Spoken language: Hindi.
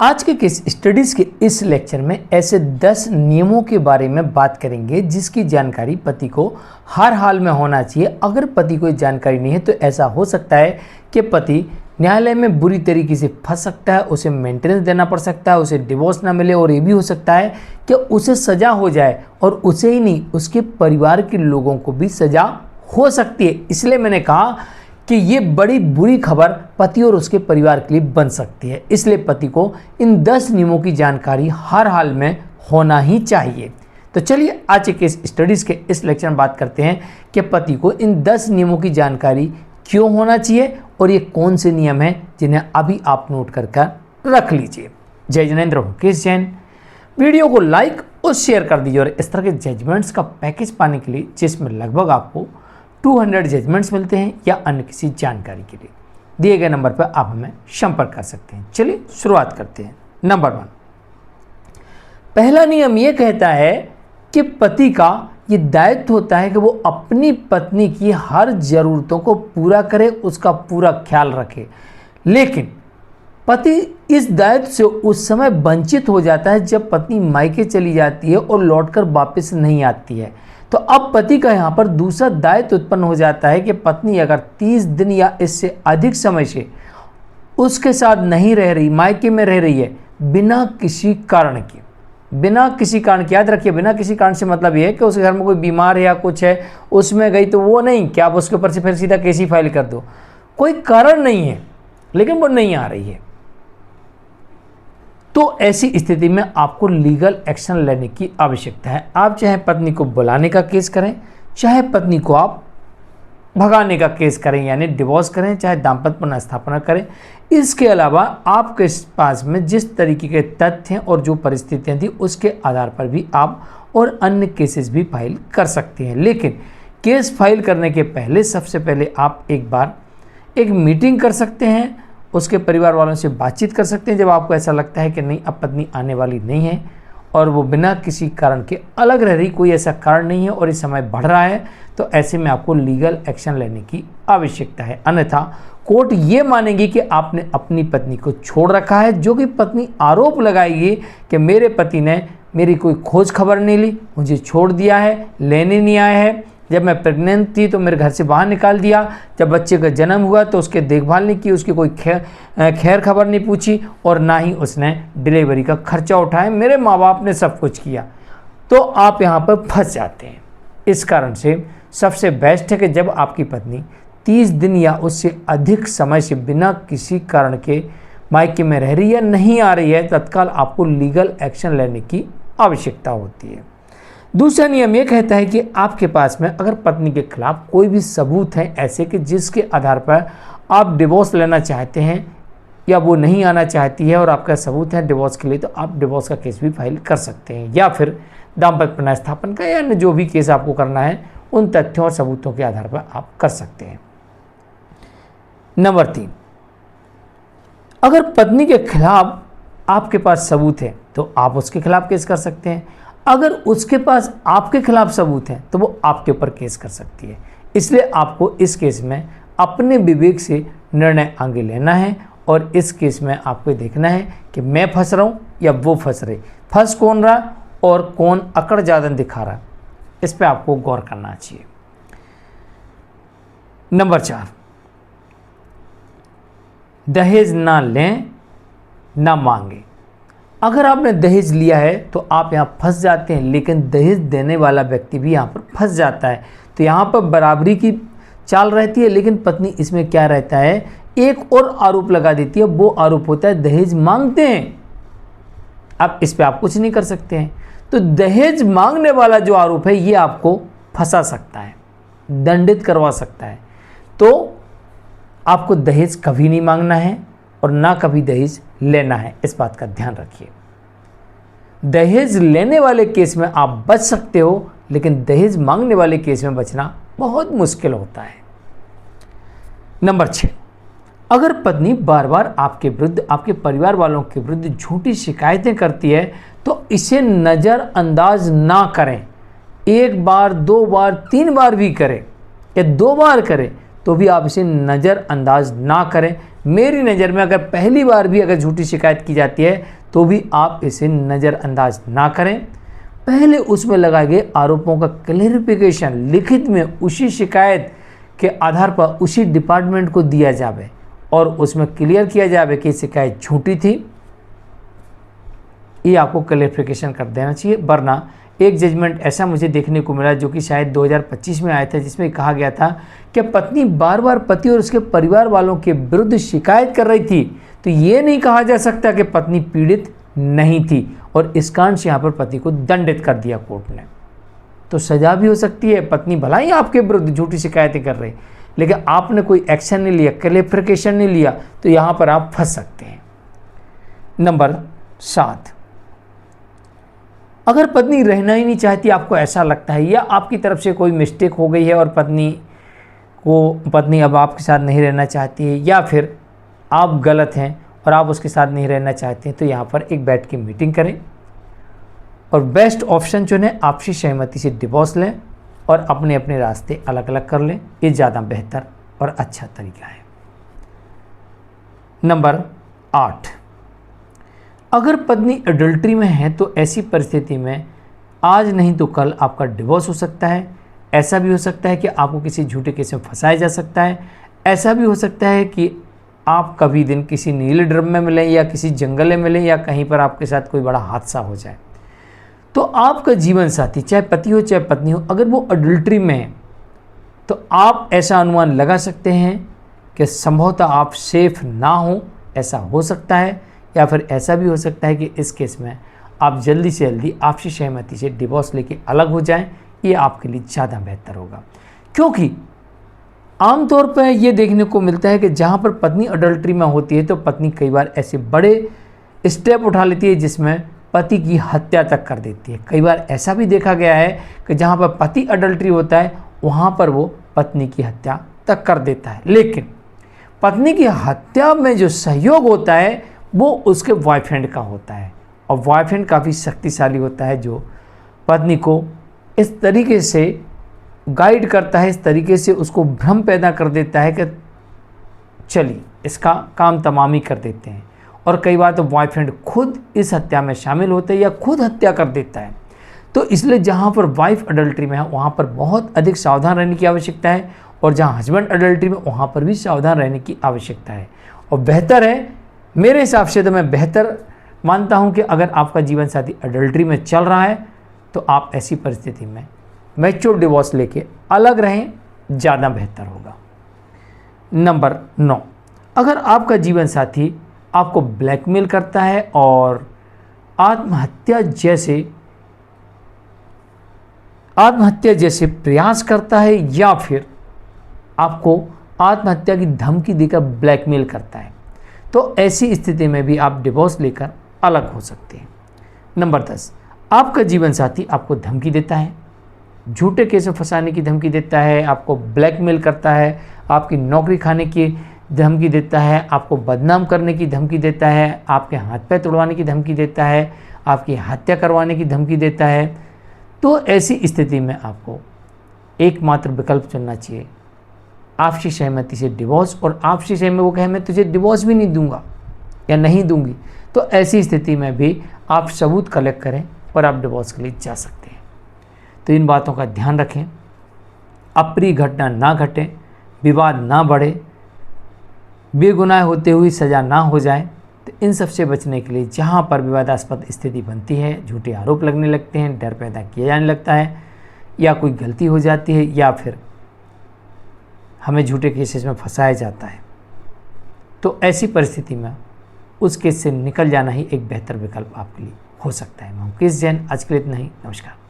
आज के केस स्टडीज़ के इस लेक्चर में ऐसे 10 नियमों के बारे में बात करेंगे जिसकी जानकारी पति को हर हाल में होना चाहिए। अगर पति को जानकारी नहीं है तो ऐसा हो सकता है कि पति न्यायालय में बुरी तरीके से फंस सकता है, उसे मेंटेनेंस देना पड़ सकता है, उसे डिवोर्स ना मिले और ये भी हो सकता है कि उसे सज़ा हो जाए और उसे ही नहीं उसके परिवार के लोगों को भी सज़ा हो सकती है। इसलिए मैंने कहा कि ये बड़ी बुरी खबर पति और उसके परिवार के लिए बन सकती है। इसलिए पति को इन 10 नियमों की जानकारी हर हाल में होना ही चाहिए। तो चलिए आज के इस स्टडीज़ के इस लेक्चर में बात करते हैं कि पति को इन 10 नियमों की जानकारी क्यों होना चाहिए और ये कौन से नियम हैं जिन्हें अभी आप नोट कर रख लीजिए। जय जिनेंद्र, मुकेश जैन। वीडियो को लाइक और शेयर कर दीजिए और इस तरह के जजमेंट्स का पैकेज पाने के लिए जिसमें लगभग आपको 200 जजमेंट्स मिलते हैं या अन्य किसी जानकारी के लिए दिए गए नंबर पर आप हमें संपर्क कर सकते हैं। चलिए शुरुआत करते हैं। नंबर 1, पहला नियम यह कहता है कि पति का ये दायित्व होता है कि वो अपनी पत्नी की हर ज़रूरतों को पूरा करे, उसका पूरा ख्याल रखे। लेकिन पति इस दायित्व से उस समय वंचित हो जाता है जब पत्नी मायके चली जाती है और लौटकर वापस नहीं आती है। तो अब पति का यहाँ पर दूसरा दायित्व उत्पन्न हो जाता है कि पत्नी अगर 30 दिन या इससे अधिक समय से उसके साथ नहीं रह रही, मायके में रह रही है बिना किसी कारण के, याद रखिए, बिना किसी कारण से मतलब ये है कि उसके घर में कोई बीमार है या कुछ है उसमें गई, तो वो नहीं कि आप उसके ऊपर से फिर सीधा केस ही फाइल कर दो। कोई कारण नहीं है लेकिन वो नहीं आ रही है, तो ऐसी स्थिति में आपको लीगल एक्शन लेने की आवश्यकता है। आप चाहे पत्नी को बुलाने का केस करें, चाहे पत्नी को आप भगाने का केस करें यानी डिवोर्स करें, चाहे दाम्पत्य पुनर्स्थापना करें। इसके अलावा आपके पास में जिस तरीके के तथ्य हैं और जो परिस्थितियां थी उसके आधार पर भी आप और अन्य केसेस भी फाइल कर सकते हैं। लेकिन केस फाइल करने के पहले सबसे पहले आप एक बार एक मीटिंग कर सकते हैं, उसके परिवार वालों से बातचीत कर सकते हैं। जब आपको ऐसा लगता है कि नहीं अब पत्नी आने वाली नहीं है और वो बिना किसी कारण के अलग रह रही, कोई ऐसा कारण नहीं है और इस समय बढ़ रहा है, तो ऐसे में आपको लीगल एक्शन लेने की आवश्यकता है। अन्यथा कोर्ट ये मानेगी कि आपने अपनी पत्नी को छोड़ रखा है, जो कि पत्नी आरोप लगाएगी कि मेरे पति ने मेरी कोई खोज खबर नहीं ली, मुझे छोड़ दिया है, लेने नहीं आया है, जब मैं प्रेग्नेंट थी तो मेरे घर से बाहर निकाल दिया, जब बच्चे का जन्म हुआ तो उसके देखभाल नहीं की, उसकी कोई खैर खबर नहीं पूछी और ना ही उसने डिलीवरी का खर्चा उठाया, मेरे माँ बाप ने सब कुछ किया। तो आप यहाँ पर फंस जाते हैं। इस कारण से सबसे बेस्ट है कि जब आपकी पत्नी 30 दिन या उससे अधिक समय से बिना किसी कारण के मायके में रह रही है, नहीं आ रही है, तत्काल आपको लीगल एक्शन लेने की आवश्यकता होती है। दूसरा नियम यह कहता है कि आपके पास में अगर पत्नी के खिलाफ कोई भी सबूत है ऐसे कि जिसके आधार पर आप डिवोर्स लेना चाहते हैं या वो नहीं आना चाहती है और आपका सबूत है डिवोर्स के लिए, तो आप डिवोर्स का केस भी फाइल कर सकते हैं या फिर दाम्पत्य पुनर्स्थापन का या अन्य जो भी केस आपको करना है उन तथ्यों और सबूतों के आधार पर आप कर सकते हैं। नंबर 3, अगर पत्नी के खिलाफ आपके पास सबूत है तो आप उसके खिलाफ केस कर सकते हैं। अगर उसके पास आपके खिलाफ सबूत है तो वो आपके ऊपर केस कर सकती है। इसलिए आपको इस केस में अपने विवेक से निर्णय आगे लेना है और इस केस में आपको देखना है कि मैं फंस रहा हूँ या वो फंस रही, फंस कौन रहा और कौन अकड़ ज़्यादा दिखा रहा, इस पर आपको गौर करना चाहिए। नंबर 4, दहेज ना लें ना मांगे। अगर आपने दहेज लिया है तो आप यहाँ फंस जाते हैं, लेकिन दहेज देने वाला व्यक्ति भी यहाँ पर फंस जाता है। तो यहाँ पर बराबरी की चाल रहती है, लेकिन पत्नी इसमें क्या रहता है, एक और आरोप लगा देती है। वो आरोप होता है दहेज मांगते हैं। अब इस पर आप कुछ नहीं कर सकते हैं। तो दहेज मांगने वाला जो आरोप है ये आपको फंसा सकता है, दंडित करवा सकता है। तो आपको दहेज कभी नहीं मांगना है और ना कभी दहेज लेना है, इस बात का ध्यान रखिए। दहेज लेने वाले केस में आप बच सकते हो, लेकिन दहेज मांगने वाले केस में बचना बहुत मुश्किल होता है। नंबर 6, अगर पत्नी बार बार आपके विरुद्ध, आपके परिवार वालों के विरुद्ध झूठी शिकायतें करती है तो इसे नज़रअंदाज ना करें। 1 बार 2 बार 3 बार भी करें या 2 बार करें तो भी आप इसे नज़रअंदाज ना करें, मेरी नज़र में अगर पहली बार भी अगर झूठी शिकायत की जाती है तो भी आप इसे नज़रअंदाज ना करें। पहले उसमें लगाए गए आरोपों का क्लेरिफिकेशन लिखित में उसी शिकायत के आधार पर उसी डिपार्टमेंट को दिया जाए और उसमें क्लियर किया जाए कि शिकायत झूठी थी। ये आपको क्लेरिफिकेशन कर देना चाहिए। वरना एक जजमेंट ऐसा मुझे देखने को मिला जो कि शायद 2025 में आया था, जिसमें कहा गया था कि पत्नी बार बार पति और उसके परिवार वालों के विरुद्ध शिकायत कर रही थी, तो ये नहीं कहा जा सकता कि पत्नी पीड़ित नहीं थी, और इस कारण से यहाँ पर पति को दंडित कर दिया कोर्ट ने। तो सजा भी हो सकती है। पत्नी भला ही आपके विरुद्ध झूठी शिकायतें कर रही, लेकिन आपने कोई एक्शन नहीं लिया, क्लेरिफिकेशन नहीं लिया, तो यहाँ पर आप फंस सकते हैं। नंबर 7, अगर पत्नी रहना ही नहीं चाहती, आपको ऐसा लगता है या आपकी तरफ से कोई मिस्टेक हो गई है और पत्नी अब आपके साथ नहीं रहना चाहती है, या फिर आप गलत हैं और आप उसके साथ नहीं रहना चाहते हैं, तो यहाँ पर एक बैठ के मीटिंग करें और बेस्ट ऑप्शन चुनें, आपसी सहमति से डिवोर्स लें और अपने अपने रास्ते अलग अलग कर लें। ये ज़्यादा बेहतर और अच्छा तरीका है। नंबर 8, अगर पत्नी एडल्ट्री में है तो ऐसी परिस्थिति में आज नहीं तो कल आपका डिवोर्स हो सकता है। ऐसा भी हो सकता है कि आपको किसी झूठे केस में फंसाया जा सकता है। ऐसा भी हो सकता है कि आप कभी दिन किसी नीले ड्रम में मिलें या किसी जंगल में मिलें या कहीं पर आपके साथ कोई बड़ा हादसा हो जाए। तो आपका जीवन साथी, चाहे पति हो चाहे पत्नी हो, अगर वो एडल्ट्री में है तो आप ऐसा अनुमान लगा सकते हैं कि संभवतः आप सेफ ना हो, ऐसा हो सकता है। या फिर ऐसा भी हो सकता है कि इस केस में आप जल्दी से जल्दी आपसी सहमति से डिवोर्स लेके अलग हो जाएं। ये आपके लिए ज़्यादा बेहतर होगा, क्योंकि आमतौर पर ये देखने को मिलता है कि जहाँ पर पत्नी अडल्ट्री में होती है तो पत्नी कई बार ऐसे बड़े स्टेप उठा लेती है जिसमें पति की हत्या तक कर देती है। कई बार ऐसा भी देखा गया है कि जहाँ पर पति अडल्ट्री होता है वहाँ पर वो पत्नी की हत्या तक कर देता है, लेकिन पत्नी की हत्या में जो सहयोग होता है वो उसके बॉयफ्रेंड का होता है, और बॉयफ्रेंड काफ़ी शक्तिशाली होता है जो पत्नी को इस तरीके से गाइड करता है, इस तरीके से उसको भ्रम पैदा कर देता है कि चलिए इसका काम तमाम ही कर देते हैं। और कई बार तो बॉयफ्रेंड खुद इस हत्या में शामिल होता है या खुद हत्या कर देता है। तो इसलिए जहाँ पर वाइफ अडल्ट्री में है वहाँ पर बहुत अधिक सावधान रहने की आवश्यकता है, और जहाँ हस्बैंड अडल्ट्री में वहाँ पर भी सावधान रहने की आवश्यकता है। और बेहतर है, मेरे हिसाब से तो मैं बेहतर मानता हूँ कि अगर आपका जीवन साथी अडल्ट्री में चल रहा है तो आप ऐसी परिस्थिति में मैच्योर डिवोर्स लेके अलग रहें, ज़्यादा बेहतर होगा। नंबर 9, अगर आपका जीवन साथी आपको ब्लैकमेल करता है और आत्महत्या जैसे प्रयास करता है या फिर आपको आत्महत्या की धमकी देकर ब्लैकमेल करता है, तो ऐसी स्थिति में भी आप डिवोर्स लेकर अलग हो सकते हैं। नंबर 10, आपका जीवन साथी आपको धमकी देता है, झूठे केस में फंसाने की धमकी देता है, आपको ब्लैकमेल करता है, आपकी नौकरी खाने की धमकी देता है, आपको बदनाम करने की धमकी देता है, आपके हाथ पैर तोड़वाने की धमकी देता है, आपकी हत्या करवाने की धमकी देता है, तो ऐसी स्थिति में आपको एकमात्र विकल्प चुनना चाहिए, आपसी सहमति से डिवोर्स। और आपसी सहमति वो कहे मैं तुझे डिवोर्स भी नहीं दूंगा या नहीं दूंगी, तो ऐसी स्थिति में भी आप सबूत कलेक्ट करें और आप डिवोर्स के लिए जा सकते हैं। तो इन बातों का ध्यान रखें, अप्रिय घटना ना घटे, विवाद ना बढ़े, बेगुनाह होते हुए सज़ा ना हो जाए। तो इन सब से बचने के लिए जहाँ पर विवादास्पद स्थिति बनती है, झूठे आरोप लगने लगते हैं, डर पैदा किया जाने लगता है, या कोई गलती हो जाती है, या फिर हमें झूठे केसेस में फंसाया जाता है, तो ऐसी परिस्थिति में उस केस से निकल जाना ही एक बेहतर विकल्प आपके लिए हो सकता है। मैं मुकेश जैन, आज के लिए इतना ही। नमस्कार।